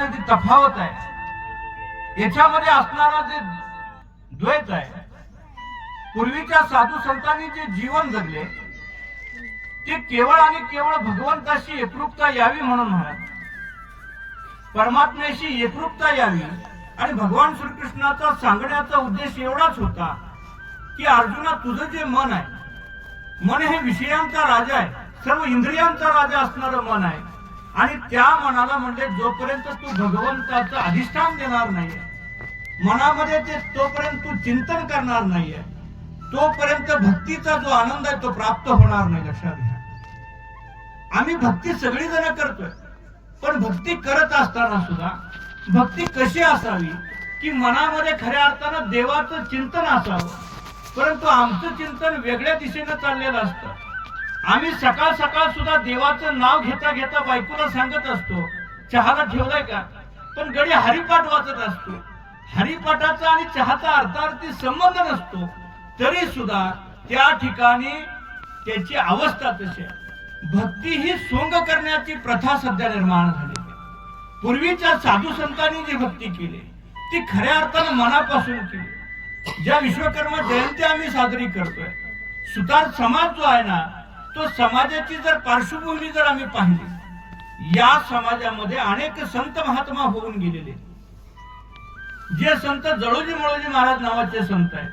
याच्यामध्ये जी तफावत आहे, याच्यामध्ये असणारा जे द्वैत आहे, पूर्वीच्या साधू संतांनी जे जीवन जगले ते केवळ आणि केवळ भगवंताशी एकरूपता यावी म्हणून म्हणत, परमात्म्याशी एकरूपता यावी. आणि भगवान श्रीकृष्णाचा सांगण्याचा उद्देश एवढाच होता की अर्जुना, तुझं जे मन आहे, मन हे विषयांचा राजा आहे, सर्व इंद्रियांचा राजा असणारं मन आहे. आणि त्या मनाला म्हणजे जोपर्यंत तू भगवंताचं अधिष्ठान देणार नाहीये मनामध्ये, ते तोपर्यंत तू चिंतन करणार नाहीये, तोपर्यंत भक्तीचा जो आनंद आहे तो प्राप्त होणार नाही. लक्षात घ्या, आम्ही भक्ती सगळी जण करतोय, पण भक्ती करत असताना सुद्धा भक्ती कशी असावी की मनामध्ये खऱ्या अर्थानं देवाचं चिंतन असावं. परंतु आमचं चिंतन वेगळ्या दिशेनं चाललेलं असतं. आम्ही सकाळ सकाळ सुद्धा देवाचं नाव घेता घेता बायकोला सांगत असतो, चहाला ठेवलाय का, पण गडी हरिपाठ वाचत असतो. हरिपाठाचा आणि चहाचा अर्थार्थी संबंध नसतो, तरी सुद्धा त्या ठिकाणी त्याची अवस्था तशी आहे. भक्ती ही सोंग करण्याची प्रथा सध्या निर्माण झाली. पूर्वीच्या साधू संतांनी जी भक्ती केली ती खऱ्या अर्थानं मनापासून केली. ज्या विश्वकर्मा जयंती आम्ही साजरी करतोय, सुतार समाज जो आहे ना, तो समाजाची जर पार्श्वभूमी जर आम्ही पाहिली, या समाजामध्ये अनेक संत महात्मा होऊन गेलेले. जे संत जळोजी मळोजी महाराज नावाचे संत आहेत,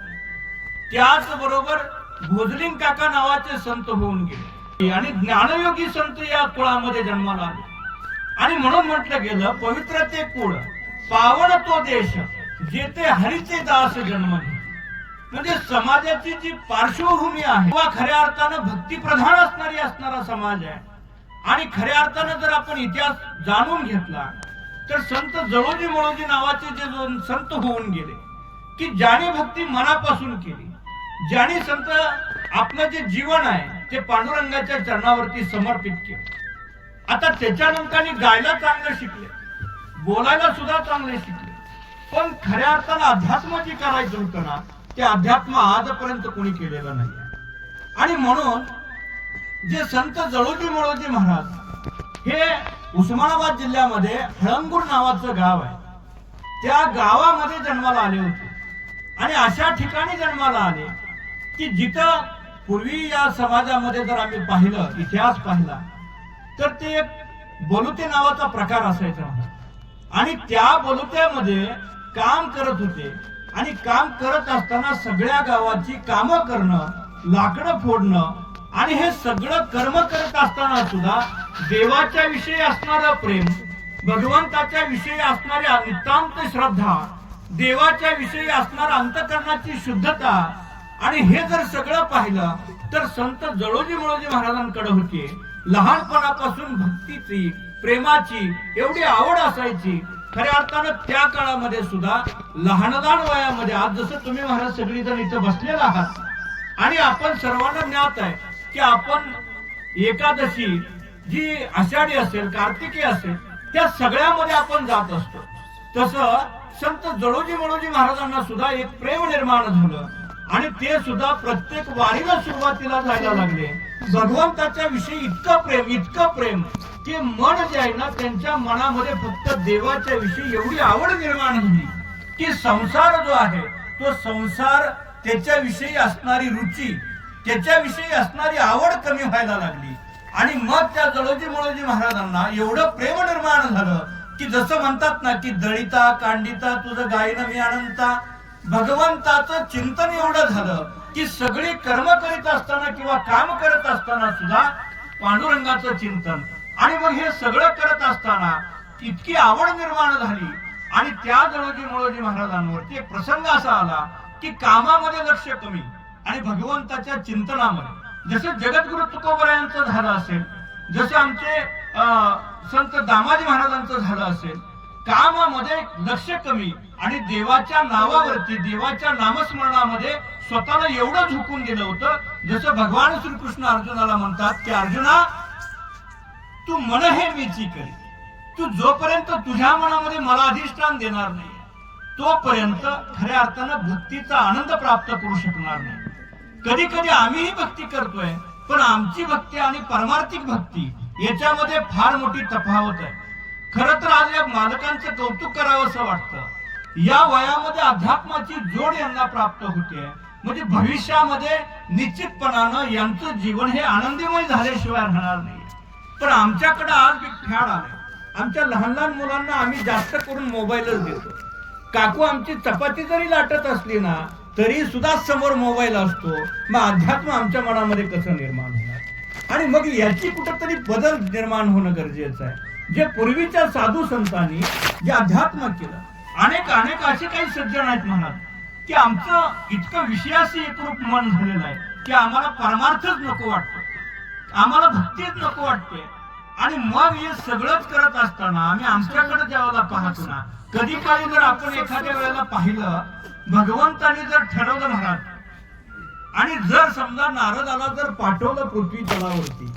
त्याच बरोबर भोजलिंग काका नावाचे संत होऊन गेले आणि ज्ञानयोगी संत या कुळामध्ये जन्माला आले. आणि म्हणून म्हटलं गेलं, पवित्र ते कुळ, पावन तो देश, जेथे हरीचे दास जन्म घे. म्हणजे समाजाची जी पार्श्वभूमी आहे किंवा खऱ्या अर्थानं भक्तिप्रधान असणारा समाज आहे. आणि खऱ्या अर्थानं जर आपण इतिहास जाणून घेतला तर संत जळोजी मळोजी नावाचे जे दोन संत होऊन गेले की ज्याने भक्ती मनापासून केली, ज्याने संत आपलं जे जीवन आहे ते पांडुरंगाच्या चरणावरती समर्पित केलं. आता त्याच्यानंतर गायला चांगलं शिकले, बोलायला सुद्धा चांगले शिकले, पण खऱ्या अर्थानं अध्यात्म जे करायचं होतं ना, ते अध्यात्म आजपर्यंत कोणी केलेलं नाही. आणि म्हणून जे संत जळोजी मळोजी महाराज हे उस्मानाबाद जिल्ह्यामध्ये हळंगूर नावाचं गाव आहे, त्या गावामध्ये जन्माला आले होते. आणि अशा ठिकाणी जन्माला आले की जिथं पूर्वी या समाजामध्ये जर आम्ही पाहिलं, इतिहास पाहिला, तर ते एक बोलुते नावाचा प्रकार असायचा. आणि त्या बोलुत्यामध्ये काम करत होते. आणि काम करत असताना सगळ्या गावाची कामं करणं, लाकडं फोडणं, आणि हे सगळं कर्म करत असताना सुद्धा देवाच्या विषयी असणारं प्रेम, भगवंताच्या विषयी असणारी नितांत श्रद्धा, देवाच्या विषयी असणारा अंतःकरणाची शुद्धता, आणि हे जर सगळं पाहिलं तर संत जळोजी मळोजी महाराजांकडे होते. लहानपणापासून भक्तीची, प्रेमाची एवढी आवड असायची. खऱ्या अर्थानं त्या काळामध्ये सुद्धा लहान वयामध्ये, आज जसं तुम्ही महाराज सगळी जण इथं बसलेला आहात आणि आपण सर्वांना ज्ञात आहे की आपण एकादशी जी आषाढी असेल, कार्तिकी असेल, त्या सगळ्यामध्ये आपण जात असतो. तसं संत जळोजी मळोजी महाराजांना सुद्धा एक प्रेम निर्माण झालं. आणि ते सुद्धा प्रत्येक वारीला सुरुवातीला जायला लागले. भगवंताच्या विषयी इतकं प्रेम की मन जे आहे ना, त्यांच्या मनामध्ये फक्त देवाच्या विषयी एवढी आवड निर्माण झाली की संसार जो आहे तो संसार, त्याच्याविषयी असणारी रुची, त्याच्याविषयी असणारी आवड कमी व्हायला लागली. आणि मग त्या जळोजी मळोजी महाराजांना एवढं प्रेम निर्माण झालं की जसं म्हणतात ना की दळिता कांडिता तुझं गायन मी अनंता, भगवंताचं चिंतन एवढं झालं की सगळी कर्म करीत असताना किंवा काम करत असताना सुद्धा पांडुरंगाचं चिंतन. आणि मग हे सगळं करत असताना इतकी आवड निर्माण झाली. आणि त्या जळोजी मळोजी महाराजांवरती एक प्रसंग असा आला की कामामध्ये लक्ष कमी आणि भगवंताच्या चिंतनामध्ये, जसं जगद्गुरु तुकोबरायांचं झालं असेल, जसं आमचे संत दामाजी महाराजांचं झालं असेल, कामामध्ये लक्ष कमी आणि देवाच्या नावावरती, देवाच्या नामस्मरणामध्ये स्वतःला एवढं झुकून गेलं होतं, जसं भगवान श्रीकृष्ण अर्जुनाला म्हणतात की अर्जुना, तू मन हे मीची करी, तू जोपर्यंत तुझ्या मनामध्ये मला अधिष्ठान देणार नाही तोपर्यंत खऱ्या अर्थानं भक्तीचा आनंद प्राप्त करू शकणार नाही. कधी कधी आम्हीही भक्ती करतोय, पण आमची भक्ती आणि परमार्थिक भक्ती याच्यामध्ये फार मोठी तफावत आहे. खरं तर आज या मालकांचं कौतुक करावं असं वाटतं। या वयामध्ये अध्यात्माची जोड यांना प्राप्त होते, म्हणजे भविष्यामध्ये निश्चितपणानं यांचं जीवन हे आनंदमय झाल्याशिवाय राहणार नाही। पण आमच्याकडे आज एक फॅड आलंय, आमच्या लहान लहान मुलांना आम्ही जास्त करून मोबाईलच देतो। काकू आमची चपाती जरी लाटत असली ना तरी सुद्धा समोर मोबाईल असतो, मग अध्यात्म आमच्या मनामध्ये कसं निर्माण होणार? आणि मग याची कुठंतरी बदल निर्माण होणं गरजेचं आहे। जे पूर्वीच्या साधू संतांनी जे अध्यात्म केलं, अनेक अनेक असे काही सज्जन आहेत म्हणत की आमचं इतकं विषयाशी एकरूप मन झालेलं आहे की आम्हाला परमार्थच नको वाटतो, आम्हाला भक्तीच नको वाटते। आणि मग हे सगळंच करत असताना आम्ही आमच्याकडे ज्यावेळेला पाहतो ना, कधी काळी जर आपण एखाद्या वेळेला पाहिलं, भगवंतानी जर ठरवलं महाराज, आणि जर समजा नारदाला जर पाठवलं पृथ्वी तलावरती,